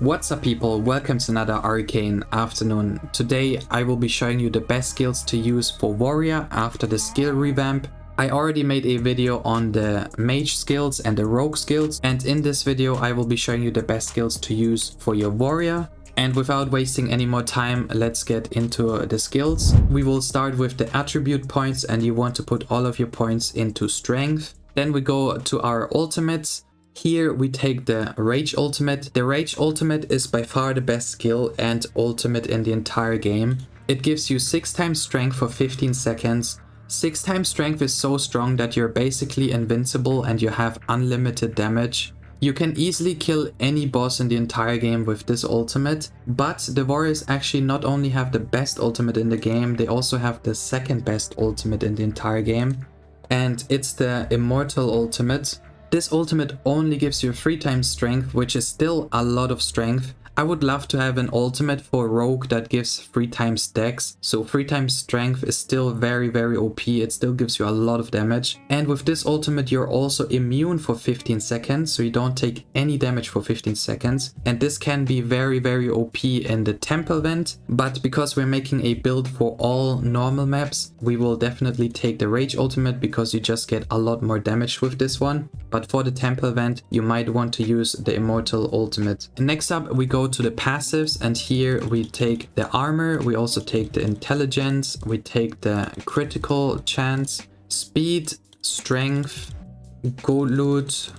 What's up people, welcome to another Arcane afternoon. Today I will be showing you the best skills to use for warrior after the skill revamp. I already made a video on the mage skills and the rogue skills, and in this video I will be showing you the best skills to use for your warrior. And without wasting any more time, let's get into the skills. We will start with the attribute points, and you want to put all of your points into strength. Then we go to our ultimates. Here we take the Rage ultimate. The Rage ultimate is by far the best skill and ultimate in the entire game. It gives you 6 times strength for 15 seconds. 6 times strength is so strong that you're basically invincible and you have unlimited damage. You can easily kill any boss in the entire game with this ultimate, but the warriors actually not only have the best ultimate in the game, they also have the second best ultimate in the entire game, and it's the Immortal ultimate. This ultimate only gives you 3 times strength, which is still a lot of strength. I would love to have an ultimate for rogue that gives 3 times dex, so 3 times strength is still very OP, it still gives you a lot of damage. And with this ultimate you're also immune for 15 seconds, so you don't take any damage for 15 seconds. And this can be very OP in the temple vent, but because we're making a build for all normal maps, we will definitely take the Rage ultimate because you just get a lot more damage with this one. But for the temple vent you might want to use the Immortal ultimate. Next up we go to the passives, and here we take the armor, we also take the intelligence, we take the critical chance, speed, strength, gold loot,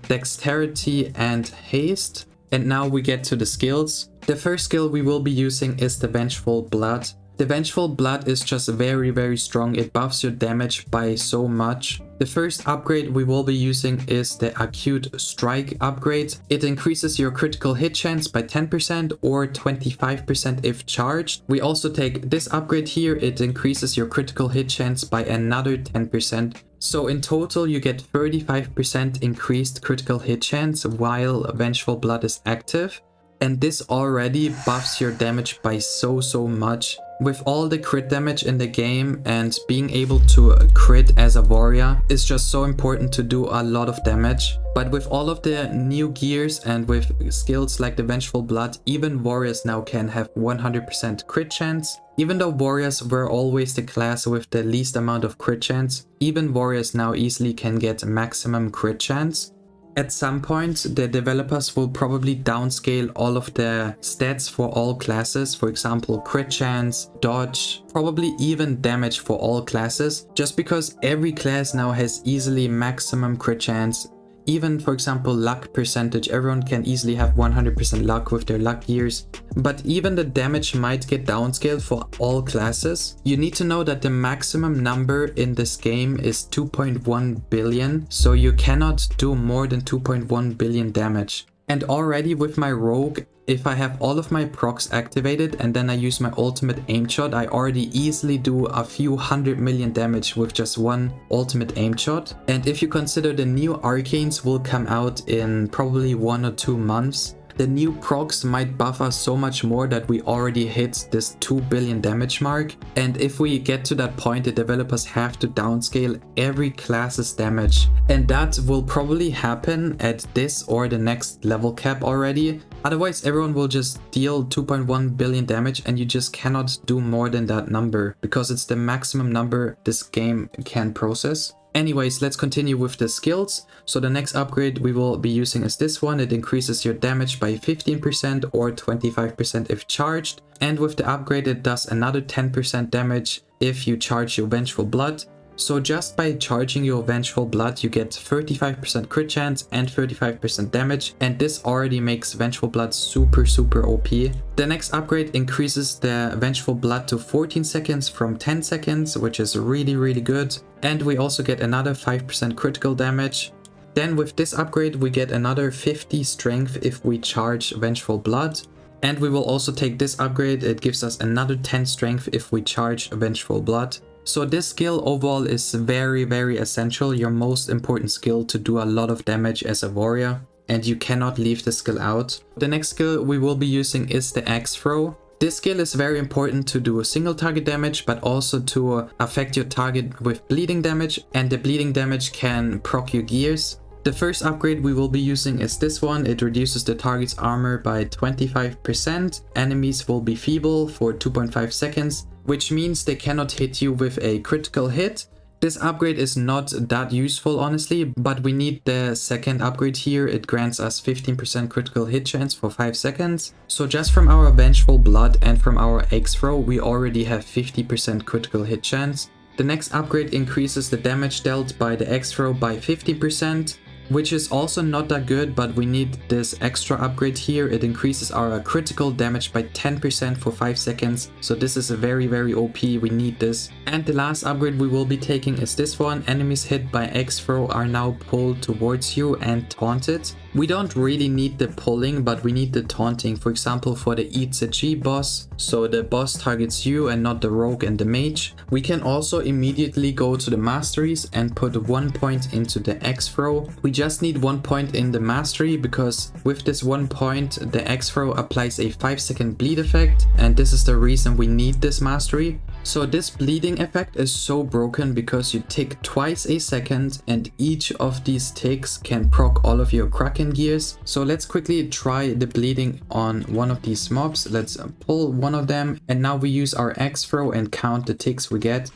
dexterity and haste. And now we get to the skills. The first skill we will be using is the Vengeful Blood. The Vengeful Blood is just very strong, it buffs your damage by so much. The first upgrade we will be using is the Acute Strike upgrade. It increases your critical hit chance by 10% or 25% if charged. We also take this upgrade here, it increases your critical hit chance by another 10%. So in total you get 35% increased critical hit chance while Vengeful Blood is active. And this already buffs your damage by so much. With all the crit damage in the game and being able to crit as a warrior is just so important to do a lot of damage. But with all of the new gears and with skills like the Vengeful Blood, even warriors now can have 100% crit chance. Even though warriors were always the class with the least amount of crit chance, even warriors now easily can get maximum crit chance. At some point, the developers will probably downscale all of the stats for all classes, for example, crit chance, dodge, probably even damage for all classes, just because every class now has easily maximum crit chance. Even, for example, luck percentage, everyone can easily have 100% luck with their luck gears. But even the damage might get downscaled for all classes. You need to know that the maximum number in this game is 2.1 billion, so you cannot do more than 2.1 billion damage. And already with my rogue, if I have all of my procs activated and then I use my ultimate aim shot, I already easily do a few 100 million damage with just one ultimate aim shot. And if you consider the new Arcanes will come out in probably 1 or 2 months, the new procs might buff us so much more that we already hit this 2 billion damage mark. And if we get to that point, the developers have to downscale every class's damage. And that will probably happen at this or the next level cap already. Otherwise, everyone will just deal 2.1 billion damage and you just cannot do more than that number because it's the maximum number this game can process. Anyways, let's continue with the skills. So the next upgrade we will be using is this one. It increases your damage by 15% or 25% if charged. And with the upgrade it does another 10% damage if you charge your Vengeful Blood. So just by charging your Vengeful Blood you get 35% crit chance and 35% damage, and this already makes Vengeful Blood super OP. The next upgrade increases the Vengeful Blood to 14 seconds from 10 seconds, which is really good. And we also get another 5% critical damage. Then with this upgrade we get another 50 strength if we charge Vengeful Blood. And we will also take this upgrade, it gives us another 10 strength if we charge Vengeful Blood. So this skill overall is very essential, your most important skill to do a lot of damage as a warrior, and you cannot leave the skill out. The next skill we will be using is the Axe Throw. This skill is very important to do a single target damage, but also to affect your target with bleeding damage, and the bleeding damage can proc your gears. The first upgrade we will be using is this one. It reduces the target's armor by 25%. Enemies will be feeble for 2.5 seconds, which means they cannot hit you with a critical hit. This upgrade is not that useful honestly, but we need the second upgrade here. It grants us 15% critical hit chance for 5 seconds. So just from our Vengeful Blood and from our X-Throw, we already have 50% critical hit chance. The next upgrade increases the damage dealt by the X-Throw by 50%. Which is also not that good, but we need this extra upgrade here. It increases our critical damage by 10% for 5 seconds. So this is a very OP, we need this. And the last upgrade we will be taking is this one. Enemies hit by X-Throw are now pulled towards you and taunted. We don't really need the pulling, but we need the taunting, for example for the Eats a G boss, so the boss targets you and not the rogue and the mage. We can also immediately go to the masteries and put 1 point into the X-Throw. We just need 1 point in the mastery because with this 1 point the X-Throw applies a 5-second bleed effect, and this is the reason we need this mastery. So this bleeding effect is so broken because you tick twice a second and each of these ticks can proc all of your Kraken gears. So let's quickly try the bleeding on one of these mobs. Let's pull one of them and now we use our X-Throw and count the ticks we get.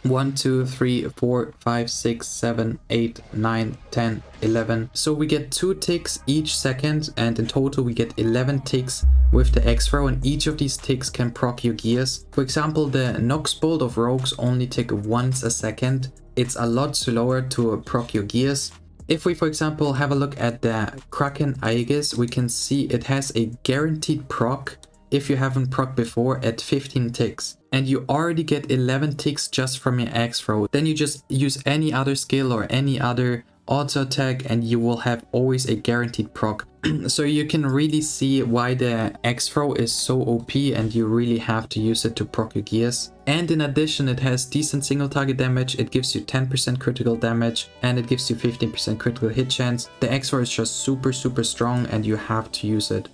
1, 2, 3, 4, 5, 6, 7, 8, 9, 10, 11. So we get 2 ticks each second and in total we get 11 ticks with the X-Throw, and each of these ticks can proc your gears. For example, the Nox Bolt of rogues only tick once a second. It's a lot slower to proc your gears. If we, for example, have a look at the Kraken Aegis, we can see it has a guaranteed proc if you haven't proc before at 15 ticks. And you already get 11 ticks just from your X-Throw. Then you just use any other skill or any other auto attack and you will have always a guaranteed proc. So you can really see why the X-Throw is so OP and you really have to use it to proc your gears. And in addition, it has decent single target damage, it gives you 10% critical damage and it gives you 15% critical hit chance. The X-Throw is just super strong and you have to use it.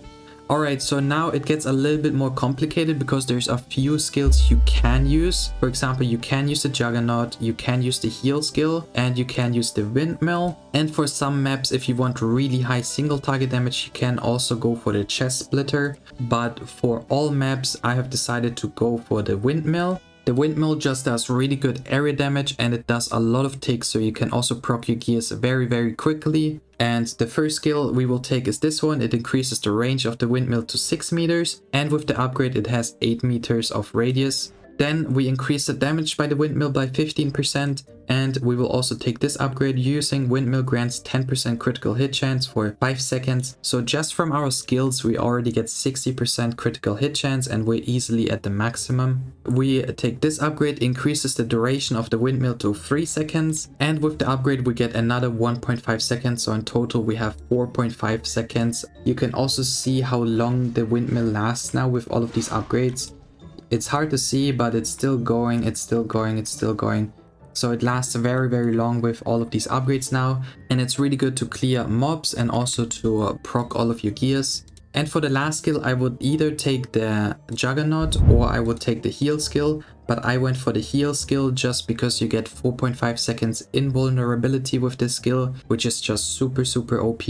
Alright, so now it gets a little bit more complicated because there's a few skills you can use. For example, you can use the Juggernaut, you can use the heal skill, and you can use the Windmill. And for some maps, if you want really high single target damage, you can also go for the Chest Splitter. But for all maps, I have decided to go for the Windmill. The Windmill just does really good area damage and it does a lot of ticks, so you can also proc your gears very quickly. And the first skill we will take is this one. It increases the range of the Windmill to 6 meters, and with the upgrade it has 8 meters of radius. Then we increase the damage by the Windmill by 15%, and we will also take this upgrade. Using Windmill grants 10% critical hit chance for 5 seconds. So just from our skills we already get 60% critical hit chance and we're easily at the maximum. We take this upgrade, increases the duration of the Windmill to 3 seconds, and with the upgrade we get another 1.5 seconds, so in total we have 4.5 seconds. You can also see how long the Windmill lasts now with all of these upgrades. It's hard to see, but it's still going, it's still going, it's still going. So it lasts very long with all of these upgrades now. And it's really good to clear mobs and also to proc all of your gears. And for the last skill, I would either take the Juggernaut or I would take the heal skill. But I went for the heal skill just because you get 4.5 seconds invulnerability with this skill, which is just super OP.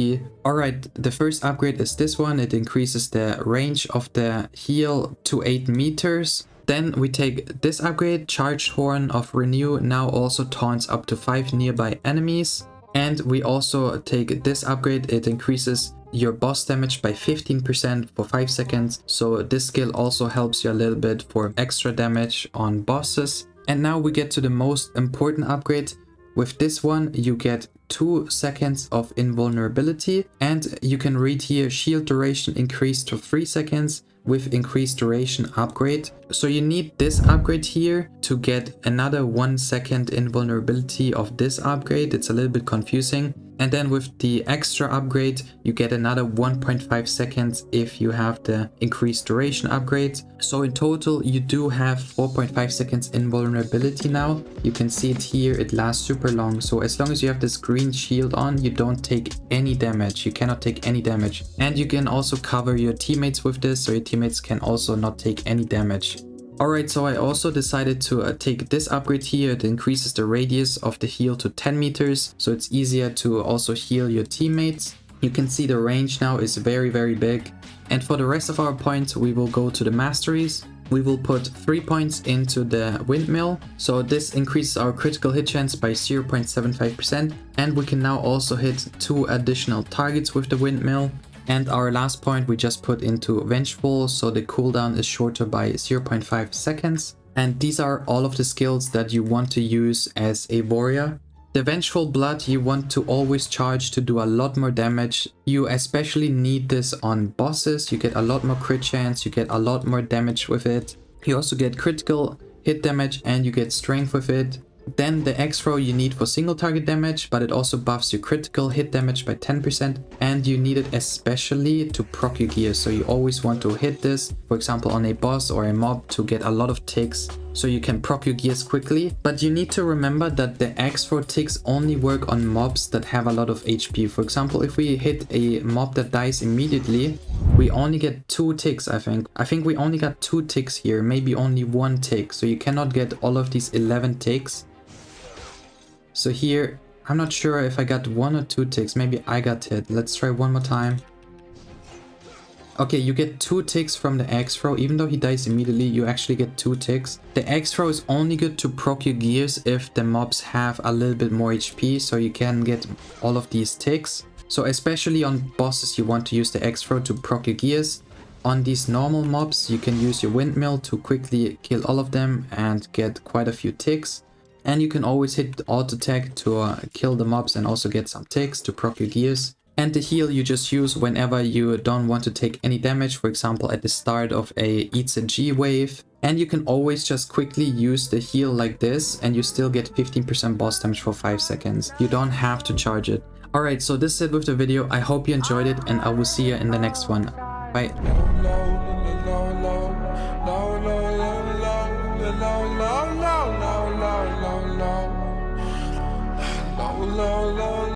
Alright, the first upgrade is this one. It increases the range of the heal to 8 meters. Then we take this upgrade, Charged Horn of Renew, now also taunts up to 5 nearby enemies. And we also take this upgrade, it increases your boss damage by 15% for 5 seconds. So this skill also helps you a little bit for extra damage on bosses. And now we get to the most important upgrade. With this one you get 2 seconds of invulnerability, and you can read here shield duration increased to 3 seconds with increased duration upgrade. So you need this upgrade here to get another 1 second invulnerability of this upgrade. It's a little bit confusing. And then with the extra upgrade, you get another 1.5 seconds if you have the increased duration upgrade. So in total, you do have 4.5 seconds invulnerability now. You can see it here, it lasts super long. So as long as you have this green shield on, you don't take any damage. You cannot take any damage. And you can also cover your teammates with this, so your teammates can also not take any damage. Alright, so I also decided to take this upgrade here. It increases the radius of the heal to 10 meters, so it's easier to also heal your teammates. You can see the range now is very, very big. And for the rest of our points, we will go to the masteries. We will put 3 points into the Windmill, so this increases our critical hit chance by 0.75%, and we can now also hit 2 additional targets with the Windmill. And our last point we just put into Vengeful, so the cooldown is shorter by 0.5 seconds. And these are all of the skills that you want to use as a warrior. The Vengeful Blood you want to always charge to do a lot more damage. You especially need this on bosses. You get a lot more crit chance, you get a lot more damage with it. You also get critical hit damage and you get strength with it. Then the X-Throw you need for single target damage, but it also buffs your critical hit damage by 10%, and you need it especially to proc your gears. So you always want to hit this, for example on a boss or a mob, to get a lot of ticks so you can proc your gears quickly. But you need to remember that the X-Throw ticks only work on mobs that have a lot of HP. For example, if we hit a mob that dies immediately, we only get 2 ticks, I think. I think we only got 2 ticks here, maybe only 1 tick. So you cannot get all of these 11 ticks. So here, I'm not sure if I got 1 or 2 ticks. Maybe I got hit. Let's try one more time. Okay, you get 2 ticks from the X-Throw. Even though he dies immediately, you actually get 2 ticks. The X-Throw is only good to proc your gears if the mobs have a little bit more HP, so you can get all of these ticks. So especially on bosses, you want to use the X-Throw to proc your gears. On these normal mobs, you can use your Windmill to quickly kill all of them and get quite a few ticks. And you can always hit auto attack to kill the mobs and also get some ticks to proc your gears. And the heal you just use whenever you don't want to take any damage, for example at the start of a Eats a G wave. And you can always just quickly use the heal like this and you still get 15% boss damage for 5 seconds. You don't have to charge it. Alright, so this is it with the video. I hope you enjoyed it and I will see you in the next one. Bye.